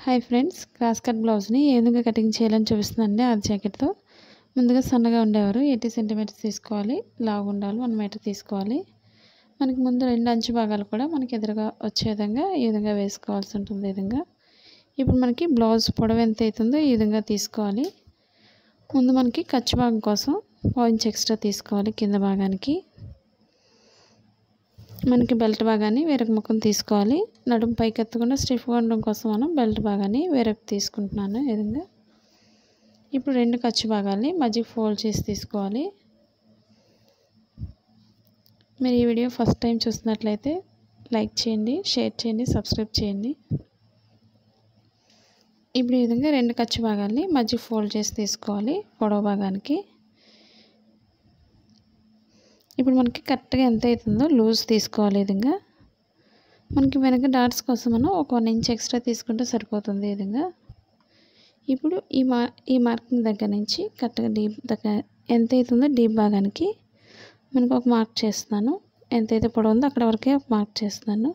Hi friends, cross cut బ్లౌజ్ని ఏ విధంగా cutting చేయాలని చూపిస్తుందండి. అది జాకెట్తో ముందుగా సన్నగా ఉండేవారు 80 సెంటీమీటర్స్ తీసుకోవాలి. లావు ఉండాలి 1 మీటర్ తీసుకోవాలి. మనకి ముందు 2 అంచు భాగాలు కూడా మనకి ఎదురుగా వచ్చే విధంగా ఈ విధంగా వేసుకోవాల్సి ఉంటుంది. ఈ విధంగా ఇప్పుడు మనకి బ్లౌజ్ పొడవు ఎంత అవుతుందో ఈ విధంగా తీసుకోవాలి. ముందు మనకి ఖర్చు భాగం కోసం 1 ఇంచ్ ఎక్స్ట్రా తీసుకోవాలి. కింద భాగానికి మనకి బెల్ట్ భాగాన్ని వేరొక ముఖం తీసుకోవాలి. నడుము పైకి ఎత్తకుండా స్టిఫ్గా ఉండడం కోసం మనం బెల్ట్ భాగాన్ని వేరొక తీసుకుంటున్నాను. ఈ విధంగా ఇప్పుడు 2 ఖర్చు భాగాల్ని మధ్యకి ఫోల్డ్ చేసి తీసుకోవాలి. మీరు ఈ వీడియో ఫస్ట్ టైం చూస్తున్నట్లయితే లైక్ చేయండి, షేర్ చేయండి, సబ్స్క్రైబ్ చేయండి. ఇప్పుడు ఈ విధంగా 2 ఖర్చు భాగాల్ని మధ్యకి ఫోల్డ్ చేసి తీసుకోవాలి పొడవు భాగానికి. ఇప్పుడు మనకి కరెక్ట్గా ఎంత అవుతుందో లూజ్ తీసుకోవాలి. ఈ విధంగా మనకి వెనక డాట్స్ కోసం మనం ఒక 1 ఇంచ్ ఎక్స్ట్రా తీసుకుంటే సరిపోతుంది. ఈ విధంగా ఇప్పుడు ఈ మార్కింగ్ దగ్గర నుంచి కరెక్ట్గా డీప్ దగ్గర ఎంత అవుతుందో డీప్ భాగానికి మనకు ఒక మార్క్ చేస్తున్నాను. ఎంతైతే పొడవు ఉందో అక్కడ వరకే ఒక మార్క్ చేస్తున్నాను.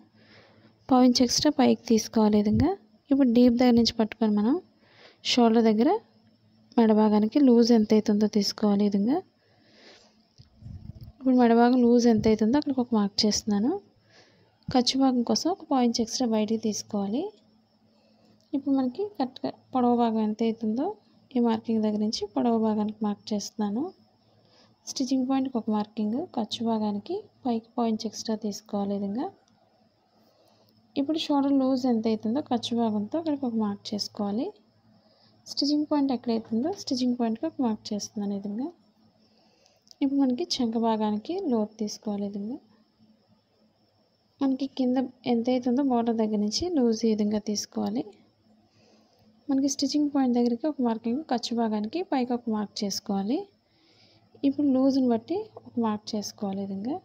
1/2 ఇంచ్ ఎక్స్ట్రా పైకి తీసుకోవాలి. ఈ విధంగా ఇప్పుడు డీప్ దగ్గర నుంచి పట్టుకొని మనం షోల్డర్ దగ్గర మెడ భాగానికి లూజ్ ఎంత అవుతుందో తీసుకోవాలి. ఈ విధంగా ఇప్పుడు మెడ భాగం లూజ్ ఎంత అవుతుందో అక్కడికి ఒక మార్క్ చేస్తున్నాను. ఖర్చు భాగం కోసం ఒక 1/2 ఇంచ్ ఎక్స్ట్రా బయటికి తీసుకోవాలి. ఇప్పుడు మనకి కరెక్ట్గా పొడవు భాగం ఎంత అవుతుందో ఈ మార్కింగ్ దగ్గర నుంచి పొడవు భాగానికి మార్క్ చేస్తున్నాను. స్టిచ్చింగ్ పాయింట్కి ఒక మార్కింగ్, ఖర్చు భాగానికి పైకి 1/2 ఇంచ్ ఎక్స్ట్రా తీసుకోవాలి. ఈ విధంగా ఇప్పుడు షోల్డర్ లూజ్ ఎంత అవుతుందో ఖర్చు భాగంతో అక్కడికి ఒక మార్క్ చేసుకోవాలి. స్టిచ్చింగ్ పాయింట్ ఎక్కడైతుందో స్టిచ్చింగ్ పాయింట్కి ఒక మార్క్ చేస్తున్నాను. ఈ విధంగా ఇప్పుడు మనకి చంక భాగానికి లోతు తీసుకోవాలి. ఈ విధంగా మనకి కింద ఎంత అవుతుందో బార్డర్ దగ్గర నుంచి లూజ్ ఈ విధంగా తీసుకోవాలి. మనకి స్టిచ్చింగ్ పాయింట్ దగ్గరికి ఒక మార్కింగ్, ఖర్చు భాగానికి పైకి ఒక మార్క్ చేసుకోవాలి. ఇప్పుడు లూజ్ని బట్టి ఒక మార్క్ చేసుకోవాలి. ఈ విధంగా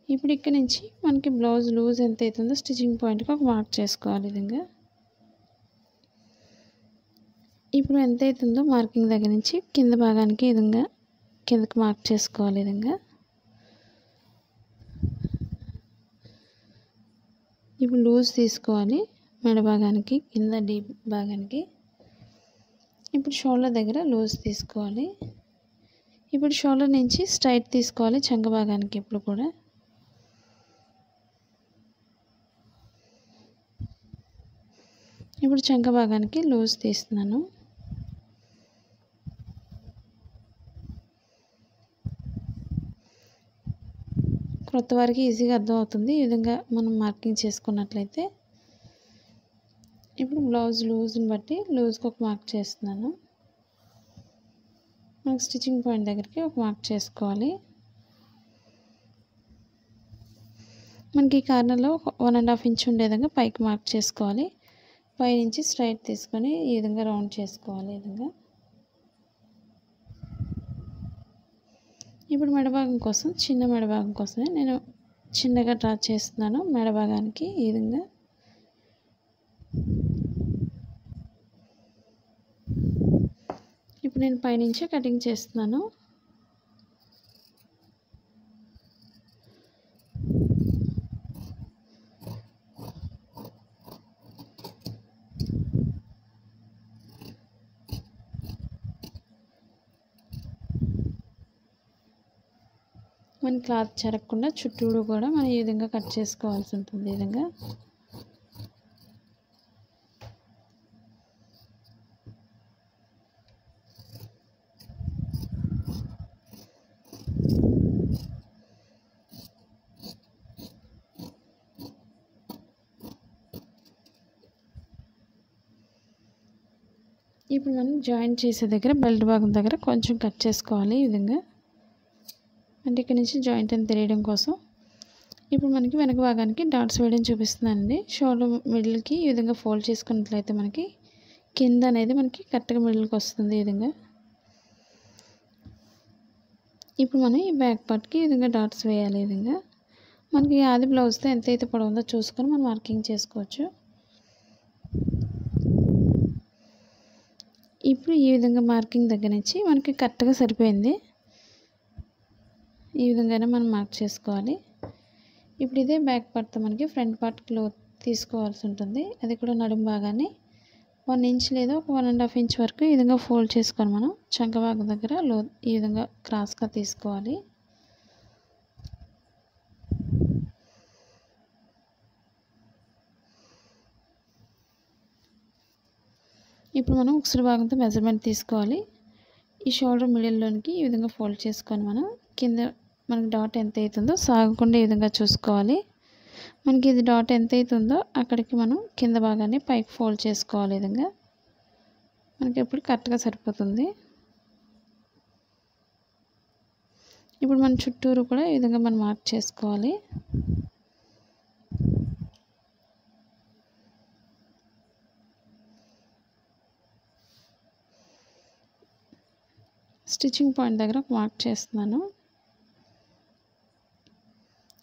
ఇప్పుడు ఇక్కడ నుంచి మనకి బ్లౌజ్ లూజ్ ఎంత అవుతుందో స్టిచ్చింగ్ పాయింట్కి ఒక మార్క్ చేసుకోవాలి. ఈ విధంగా ఇప్పుడు ఎంత అవుతుందో మార్కింగ్ దగ్గర నుంచి కింద భాగానికి ఈ విధంగా కిందకి మార్క్ చేసుకోవాలి. ఈ విధంగా ఇప్పుడు లూజ్ తీసుకోవాలి మెడ భాగానికి, కింద డీప్ భాగానికి. ఇప్పుడు షోల్డర్ దగ్గర లూజ్ తీసుకోవాలి. ఇప్పుడు షోల్డర్ నుంచి స్ట్రైట్ తీసుకోవాలి చంక భాగానికి. ఇప్పుడు కూడా ఇప్పుడు చంక భాగానికి లూజ్ తీస్తున్నాను. కొత్త వారికి ఈజీగా అర్థం అవుతుంది ఈ విధంగా మనం మార్కింగ్ చేసుకున్నట్లయితే. ఇప్పుడు బ్లౌజ్ లూజ్ని బట్టి లూజ్కి ఒక మార్క్ చేస్తున్నాను. మనకు స్టిచ్చింగ్ పాయింట్ దగ్గరికి ఒక మార్క్ చేసుకోవాలి. మనకి ఈ కార్నర్లో 1.5 ఇంచ్ ఉండే విధంగా పైకి మార్క్ చేసుకోవాలి. పైనుంచి స్ట్రైట్ తీసుకొని ఈ విధంగా రౌండ్ చేసుకోవాలి. ఈ విధంగా ఇప్పుడు మెడ భాగం కోసం, చిన్న మెడ భాగం కోసమే నేను చిన్నగా డ్రా చేస్తున్నాను మెడ భాగానికి. ఈ విధంగా ఇప్పుడు నేను పైనుంచే కటింగ్ చేస్తున్నాను. మన క్లాత్ చెరగకుండా చుట్టూరు కూడా మనం ఈ విధంగా కట్ చేసుకోవాల్సి ఉంటుంది. ఈ విధంగా ఇప్పుడు మనం జాయింట్ చేసే దగ్గర బెల్ట్ భాగం దగ్గర కొంచెం కట్ చేసుకోవాలి. ఈ విధంగా అంటే ఇక్కడ నుంచి జాయింట్ అని తెలియడం కోసం. ఇప్పుడు మనకి వెనక భాగానికి డాట్స్ వేయడం చూపిస్తున్నానండి. షోల్డర్ మిడిల్కి ఈ విధంగా ఫోల్డ్ చేసుకున్నట్లయితే మనకి కింద అనేది మనకి కరెక్ట్గా మిడిల్కి వస్తుంది. ఈ విధంగా ఇప్పుడు మనం ఈ బ్యాక్ పార్ట్కి ఈ విధంగా డాట్స్ వేయాలి. ఈ విధంగా మనకి ఆది బ్లౌజ్తో ఎంతైతే పొడవు ఉందో చూసుకొని మనం మార్కింగ్ చేసుకోవచ్చు. ఇప్పుడు ఈ విధంగా మార్కింగ్ దగ్గర నుంచి మనకి కరెక్ట్గా సరిపోయింది. ఈ విధంగానే మనం మార్క్ చేసుకోవాలి. ఇప్పుడు ఇదే బ్యాక్ పార్ట్తో మనకి ఫ్రంట్ పార్ట్ క్లోత్ తీసుకోవాల్సి ఉంటుంది. అది కూడా నడుము భాగాన్ని 1 ఇంచ్ లేదా ఒక 1.5 ఇంచ్ వరకు ఈ విధంగా ఫోల్డ్ చేసుకొని మనం చంక భాగం దగ్గర ఈ విధంగా క్రాస్గా తీసుకోవాలి. ఇప్పుడు మనం ఉక్సులు భాగంతో మెజర్మెంట్ తీసుకోవాలి. ఈ షోల్డర్ మిడిల్లోనికి ఈ విధంగా ఫోల్డ్ చేసుకొని మనం కింద మనకి డాట్ ఎంత అవుతుందో సాగకుండా ఈ విధంగా చూసుకోవాలి. మనకి ఇది డాట్ ఎంత అవుతుందో అక్కడికి మనం కింద భాగాన్ని పైకి ఫోల్డ్ చేసుకోవాలి. ఈ విధంగా మనకి ఎప్పుడు కరెక్ట్గా సరిపోతుంది. ఇప్పుడు మన చుట్టూరు కూడా ఈ విధంగా మనం మార్క్ చేసుకోవాలి. స్టిచ్చింగ్ పాయింట్ దగ్గర ఒక మార్క్ చేస్తున్నాను.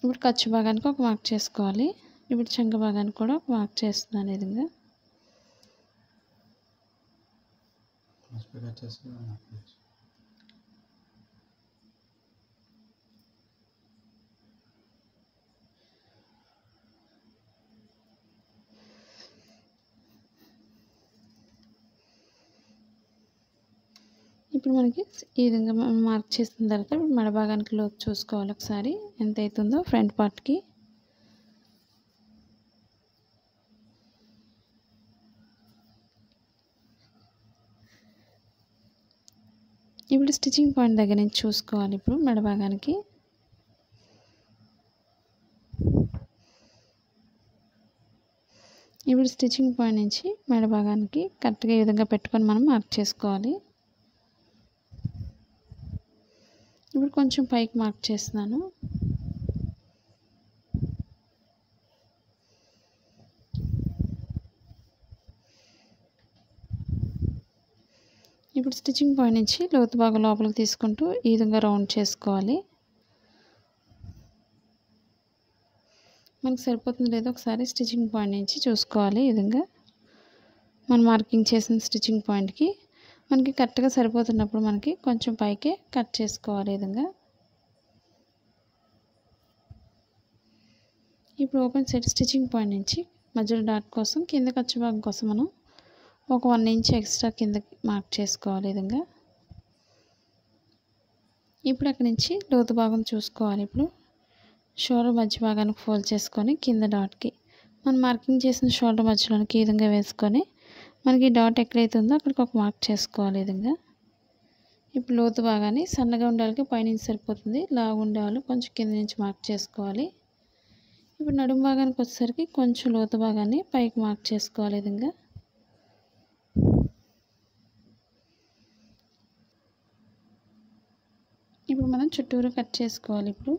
ఇప్పుడు ఖర్చు భాగానికి ఒక మార్క్ చేసుకోవాలి. ఇప్పుడు చంక భాగానికి కూడా ఒక మార్క్ చేస్తున్నాను. ఈ విధంగా ఇప్పుడు మనకి ఈ విధంగా మనం మార్క్ చేసిన తర్వాత ఇప్పుడు మెడ భాగానికి లోతు చూసుకోవాలి. ఒకసారి ఎంత అవుతుందో ఫ్రంట్ పార్ట్కి. ఇప్పుడు స్టిచ్చింగ్ పాయింట్ దగ్గర నుంచి చూసుకోవాలి. ఇప్పుడు మెడ భాగానికి ఇప్పుడు స్టిచ్చింగ్ పాయింట్ నుంచి మెడ భాగానికి కరెక్ట్గా ఈ విధంగా పెట్టుకొని మనం మార్క్ చేసుకోవాలి. ఇప్పుడు కొంచెం పైకి మార్క్ చేస్తున్నాను. ఇప్పుడు స్టిచ్చింగ్ పాయింట్ నుంచి లోతు భాగం లోపలికి తీసుకుంటూ ఈ విధంగా రౌండ్ చేసుకోవాలి. మనకు సరిపోతుంది లేదో ఒకసారి స్టిచ్చింగ్ పాయింట్ నుంచి చూసుకోవాలి. ఈ విధంగా మనం మార్కింగ్ చేసిన స్టిచ్చింగ్ పాయింట్కి మనకి కరెక్ట్గా సరిపోతున్నప్పుడు మనకి కొంచెం పైకే కట్ చేసుకోవాలి. ఈ విధంగా ఇప్పుడు ఓపెన్ సైడ్ స్టిచ్చింగ్ పాయింట్ నుంచి మధ్యలో డాట్ కోసం కింద ఖర్చు భాగం కోసం మనం ఒక 1 ఇంచ్ ఎక్స్ట్రా కిందకి మార్క్ చేసుకోవాలి. ఈ విధంగా ఇప్పుడు అక్కడి నుంచి లోతు భాగం చూసుకోవాలి. ఇప్పుడు షోల్డర్ మధ్య భాగానికి ఫోల్డ్ చేసుకొని కింద డాట్కి మనం మార్కింగ్ చేసిన షోల్డర్ మధ్యలోనికి ఈ విధంగా వేసుకొని మనకి డాట్ ఎక్కడైతే ఉందో అక్కడికి ఒక మార్క్ చేసుకోవాలి. ఈ విధంగా ఇప్పుడు లోతు భాగాన్ని సన్నగా ఉండాలి పైనుంచి సరిపోతుంది, లావు ఉండేవాళ్ళు కొంచెం కింద నుంచి మార్క్ చేసుకోవాలి. ఇప్పుడు నడుము భాగానికి వచ్చేసరికి కొంచెం లోతు భాగాన్ని పైకి మార్క్ చేసుకోవాలి. ఈ విధంగా ఇప్పుడు మనం చుట్టూరు కట్ చేసుకోవాలి. ఇప్పుడు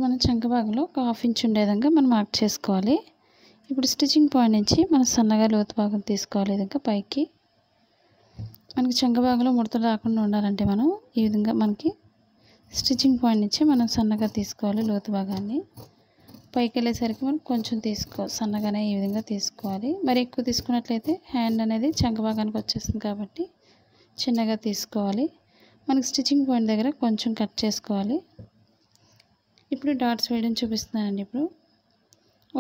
మనం చంక భాగంలో ఒక 1/2 ఇంచ్ ఉండే విధంగా మనం మార్క్ చేసుకోవాలి. ఇప్పుడు స్టిచ్చింగ్ పాయింట్ నుంచి మనం సన్నగా లోతు భాగం తీసుకోవాలి. ఈ విధంగా పైకి మనకి చంక భాగంలో ముడతలు రాకుండా ఉండాలంటే మనం ఈ విధంగా మనకి స్టిచ్చింగ్ పాయింట్ నుంచి మనం సన్నగా తీసుకోవాలి. లోతు భాగాన్ని పైకి వెళ్ళేసరికి మనం కొంచెం సన్నగానే ఈ విధంగా తీసుకోవాలి. మరి ఎక్కువ తీసుకున్నట్లయితే హ్యాండ్ అనేది చంక భాగానికి వచ్చేస్తుంది కాబట్టి చిన్నగా తీసుకోవాలి. మనకి స్టిచ్చింగ్ పాయింట్ దగ్గర కొంచెం కట్ చేసుకోవాలి. ఇప్పుడు డాట్స్ వేయడం చూపిస్తున్నానండి. ఇప్పుడు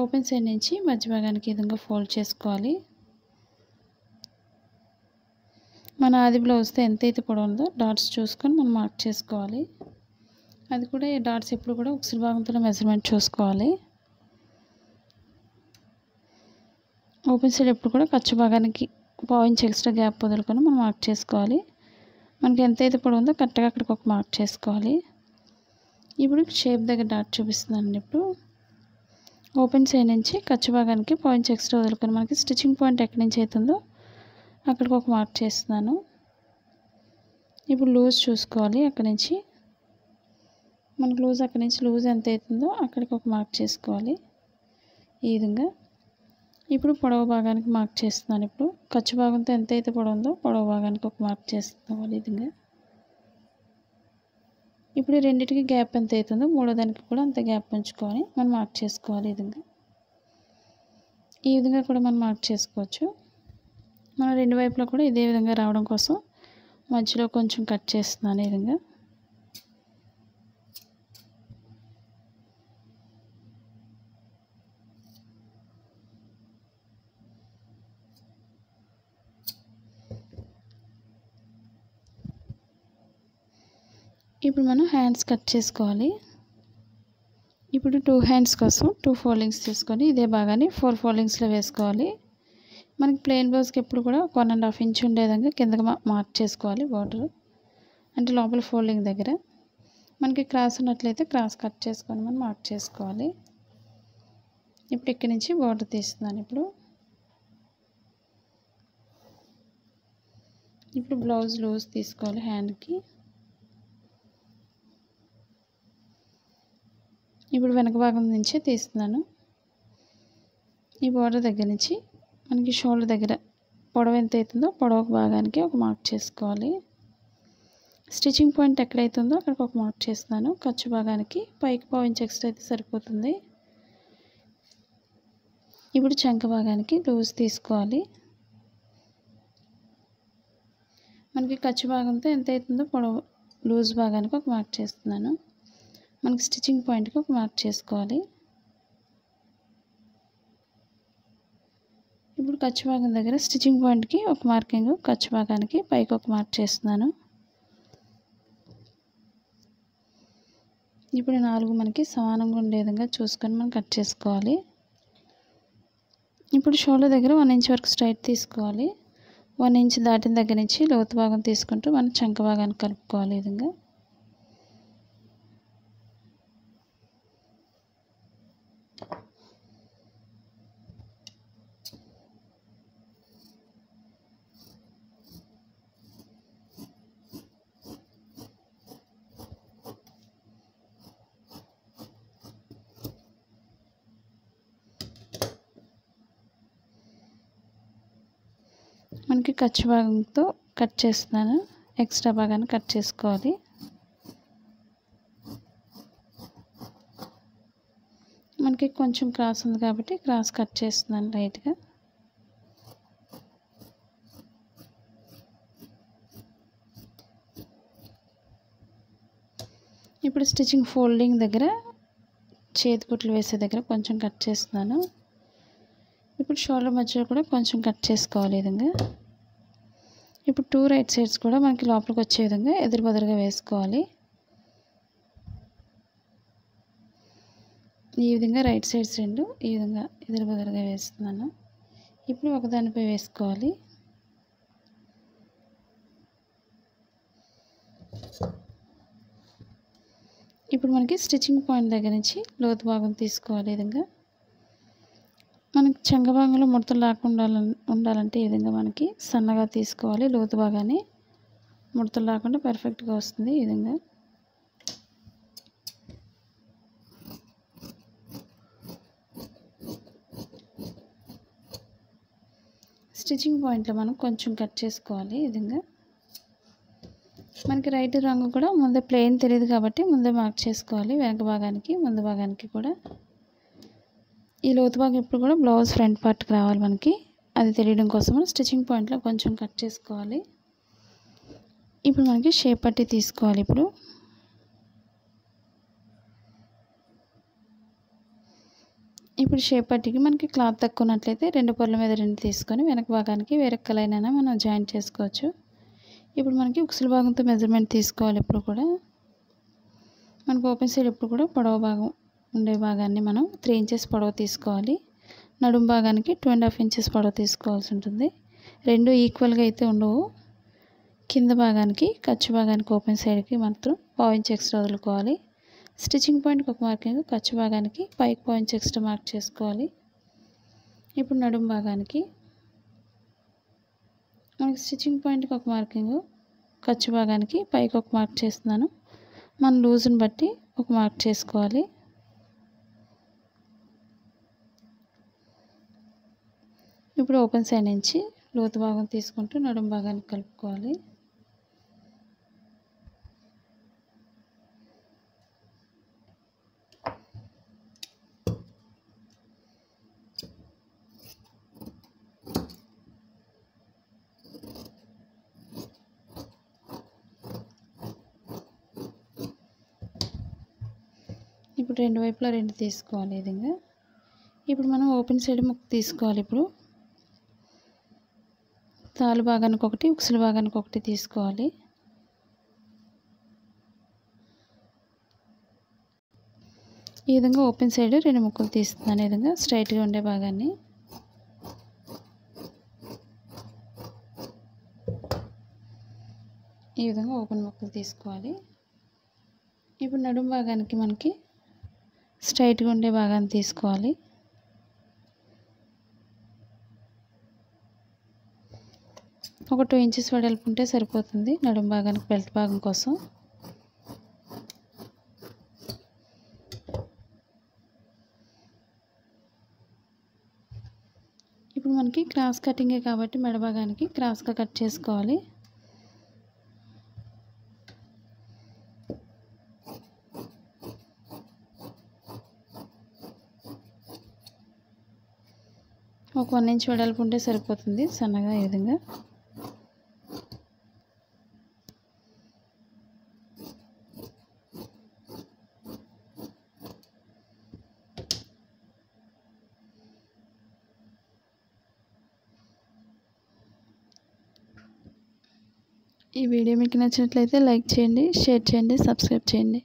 ఓపెన్ సైడ్ నుంచి మధ్య భాగానికి ఈ విధంగా ఫోల్డ్ చేసుకోవాలి. మన ఆది బ్లౌజ్తో ఎంతైతే పొడవు ఉందో డాట్స్ చూసుకొని మనం మార్క్ చేసుకోవాలి. అది కూడా ఈ డాట్స్ ఎప్పుడు కూడా ఉక్సుల భాగంతో మెజర్మెంట్ చూసుకోవాలి. ఓపెన్ సైడ్ ఎప్పుడు కూడా ఖర్చు భాగానికి 1/2 ఇంచ్ ఎక్స్ట్రా గ్యాప్ వదులుకొని మనం మార్క్ చేసుకోవాలి. మనకి ఎంతైతే పొడవు ఉందో కరెక్ట్గా అక్కడికి ఒక మార్క్ చేసుకోవాలి. ఇప్పుడు షేప్ దగ్గర డాట్ చూపిస్తున్నానండి. ఇప్పుడు ఓపెన్ సైడ్ నుంచి ఖర్చు భాగానికి 1/2 ఇంచ్ ఎక్స్ట్రా వదులుకొని మనకి స్టిచ్చింగ్ పాయింట్ ఎక్కడి నుంచి అవుతుందో అక్కడికి ఒక మార్క్ చేస్తున్నాను. ఇప్పుడు లూజ్ చూసుకోవాలి. అక్కడి నుంచి మనకు లూజ్ ఎంత అవుతుందో అక్కడికి ఒక మార్క్ చేసుకోవాలి ఈ విధంగా. ఇప్పుడు పొడవు భాగానికి మార్క్ చేస్తున్నాను. ఇప్పుడు ఖర్చు భాగంతో ఎంత అయితే పొడవు ఉందో పొడవు భాగానికి ఒక మార్క్ చేసుకోవాలి ఈ విధంగా. ఇప్పుడు రెండింటికి గ్యాప్ ఎంత అవుతుందో మూడో దానికి కూడా అంత గ్యాప్ ఉంచుకొని మనం మార్క్ చేసుకోవాలి ఈ విధంగా. ఈ విధంగా కూడా మనం మార్క్ చేసుకోవచ్చు. మనం రెండు వైపులా కూడా ఇదే విధంగా రావడం కోసం మధ్యలో కొంచెం కట్ చేస్తున్నాను ఈ విధంగా. ఇప్పుడు మనం హ్యాండ్స్ కట్ చేసుకోవాలి. ఇప్పుడు 2 హ్యాండ్స్ కోసం 2 ఫోల్డింగ్స్ తీసుకొని ఇదే భాగాన్ని 4 ఫోల్డింగ్స్లో వేసుకోవాలి. మనకి ప్లెయిన్ బ్లౌజ్కి ఎప్పుడు కూడా 1.5 ఇంచ్ ఉండే విధంగా కిందకి మార్క్ చేసుకోవాలి బార్డర్, అంటే లోపల ఫోల్డింగ్ దగ్గర. మనకి క్రాస్ ఉన్నట్లయితే క్రాస్ కట్ చేసుకొని మనం మార్క్ చేసుకోవాలి. ఇప్పుడు ఇక్కడి నుంచి బార్డర్ తీస్తున్నాను. ఇప్పుడు బ్లౌజ్ లూజ్ తీసుకోవాలి హ్యాండ్కి. ఇప్పుడు వెనక భాగం నుంచే తీస్తున్నాను. ఈ బార్డర్ దగ్గర నుంచి మనకి షోల్డర్ దగ్గర పొడవు ఎంత అవుతుందో పొడవు భాగానికి ఒక మార్క్ చేసుకోవాలి. స్టిచ్చింగ్ పాయింట్ ఎక్కడైతుందో అక్కడికి ఒక మార్క్ చేస్తున్నాను. ఖర్చు భాగానికి పైకి 1.5 ఇంచ్ ఎక్స్ట్రా అయితే సరిపోతుంది. ఇప్పుడు చంక భాగానికి లూజ్ తీసుకోవాలి. మనకి ఖర్చు భాగంతో ఎంత అవుతుందో పొడవు లూజ్ భాగానికి ఒక మార్క్ చేస్తున్నాను. మనకి స్టిచ్చింగ్ పాయింట్కి ఒక మార్క్ చేసుకోవాలి. ఇప్పుడు ఖర్చు భాగం దగ్గర స్టిచ్చింగ్ పాయింట్కి ఒక మార్కింగ్, ఖర్చు భాగానికి పైకి ఒక మార్క్ చేస్తున్నాను. ఇప్పుడు 4 మనకి సమానంగా ఉండే విధంగా చూసుకొని మనం కట్ చేసుకోవాలి. ఇప్పుడు షోల్డర్ దగ్గర 1 ఇంచ్ వరకు స్ట్రైట్ తీసుకోవాలి. 1 ఇంచ్ దాటిన దగ్గర నుంచి లోతు భాగం తీసుకుంటూ మనం చంక భాగాన్ని కలుపుకోవాలి ఈ విధంగా. మనకి ఖర్చు భాగంతో కట్ చేస్తున్నాను. ఎక్స్ట్రా భాగాన్ని కట్ చేసుకోవాలి. మనకి కొంచెం క్రాస్ ఉంది కాబట్టి క్రాస్ కట్ చేస్తున్నాను లైట్గా. ఇప్పుడు స్టిచ్చింగ్ ఫోల్డింగ్ దగ్గర చేతి కుట్లు వేసే దగ్గర కొంచెం కట్ చేస్తున్నాను. ఇప్పుడు షోల్డర్ మధ్యలో కూడా కొంచెం కట్ చేసుకోవాలి ఈ విధంగా. ఇప్పుడు 2 రైట్ సైడ్స్ కూడా మనకి లోపలికి వచ్చే విధంగా ఎదురుబదురుగా వేసుకోవాలి. ఈ విధంగా రైట్ సైడ్స్ రెండు ఈ విధంగా ఎదురుబదురుగా వేస్తున్నాను. ఇప్పుడు ఒకదానిపై వేసుకోవాలి. ఇప్పుడు మనకి స్టిచ్చింగ్ పాయింట్ దగ్గర నుంచి లోతు భాగం తీసుకోవాలి ఈ విధంగా. మనకి చంక భాగంలో ముడతలు రాకుండా ఉండాలంటే ఈ విధంగా మనకి సన్నగా తీసుకోవాలి. లోతు భాగాన్ని ముడతలు రాకుండా పర్ఫెక్ట్గా వస్తుంది ఈ విధంగా. స్టిచ్చింగ్ పాయింట్లో మనం కొంచెం కట్ చేసుకోవాలి ఈ విధంగా. మనకి రైట్ రంగు కూడా ముందే ప్లెయిన్ తెలియదు కాబట్టి ముందే మార్క్ చేసుకోవాలి. వెనక భాగానికి ముందు భాగానికి కూడా ఈ లోతు భాగం ఇప్పుడు కూడా బ్లౌజ్ ఫ్రంట్ పార్ట్కి రావాలి. మనకి అది తెలియడం కోసం స్టిచ్చింగ్ పాయింట్లో కొంచెం కట్ చేసుకోవాలి. ఇప్పుడు మనకి షేప్ పట్టి తీసుకోవాలి. ఇప్పుడు షేప్ పట్టికి మనకి క్లాత్ తక్కువ ఉన్నట్లయితే 2 పొరల మీద 2 తీసుకొని వెనక భాగానికి వేరే కలర్ అయినా మనం జాయింట్ చేసుకోవచ్చు. ఇప్పుడు మనకి ఉక్సుల భాగంతో మెజర్మెంట్ తీసుకోవాలి. ఇప్పుడు కూడా మనకు ఓపెన్ సైడ్ ఎప్పుడు కూడా పొడవు భాగం ఉండే భాగాన్ని మనం 3 ఇంచెస్ పొడవు తీసుకోవాలి. నడుము భాగానికి 2.5 ఇంచెస్ పొడవు తీసుకోవాల్సి ఉంటుంది. రెండు ఈక్వల్గా అయితే ఉండవు. కింద భాగానికి ఖర్చు భాగానికి ఓపెన్ సైడ్కి మాత్రం 1.5 ఇంచ్ ఎక్స్ట్రా వదులుకోవాలి. స్టిచ్చింగ్ పాయింట్కి ఒక మార్కింగ్, ఖర్చు భాగానికి పైకి 1.5 ఇంచ్ ఎక్స్ట్రా మార్క్ చేసుకోవాలి. ఇప్పుడు నడుము భాగానికి మనకి స్టిచ్చింగ్ పాయింట్కి ఒక మార్కింగ్, ఖర్చు భాగానికి పైకి ఒక మార్క్ చేస్తున్నాను. మన లూజ్ని బట్టి ఒక మార్క్ చేసుకోవాలి. ఇప్పుడు ఓపెన్ సైడ్ నుంచి లోతు భాగం తీసుకుంటూ నడుము భాగానికి కలుపుకోవాలి. ఇప్పుడు రెండు వైపులా రెండు తీసుకోవాలి ఈ విధంగా. ఇప్పుడు మనం ఓపెన్ సైడ్ ముక్క తీసుకోవాలి. ఇప్పుడు తాలు భాగానికి ఒకటి, ఉక్సుల భాగానికి ఒకటి తీసుకోవాలి. ఈ విధంగా ఓపెన్ సైడ్ రెండు ముక్కలు తీస్తున్నాను. ఈ విధంగా స్ట్రైట్గా ఉండే భాగాన్ని ఈ విధంగా ఓపెన్ ముక్కలు తీసుకోవాలి. ఇప్పుడు నడుము భాగానికి మనకి స్ట్రైట్గా ఉండే భాగాన్ని తీసుకోవాలి. ఒక 2 ఇంచెస్ వెడల్పు ఉంటే సరిపోతుంది నడుము భాగానికి, బెల్ట్ భాగం కోసం. ఇప్పుడు మనకి క్రాస్ కటింగే కాబట్టి మెడ భాగానికి క్రాస్గా కట్ చేసుకోవాలి. ఒక 1 ఇంచ్ వెడల్పు ఉంటే సరిపోతుంది సన్నగా ఈ విధంగా. ఈ వీడియో మీకు నచ్చినట్లయితే లైక్ చేయండి, షేర్ చేయండి, సబ్స్క్రైబ్ చేయండి.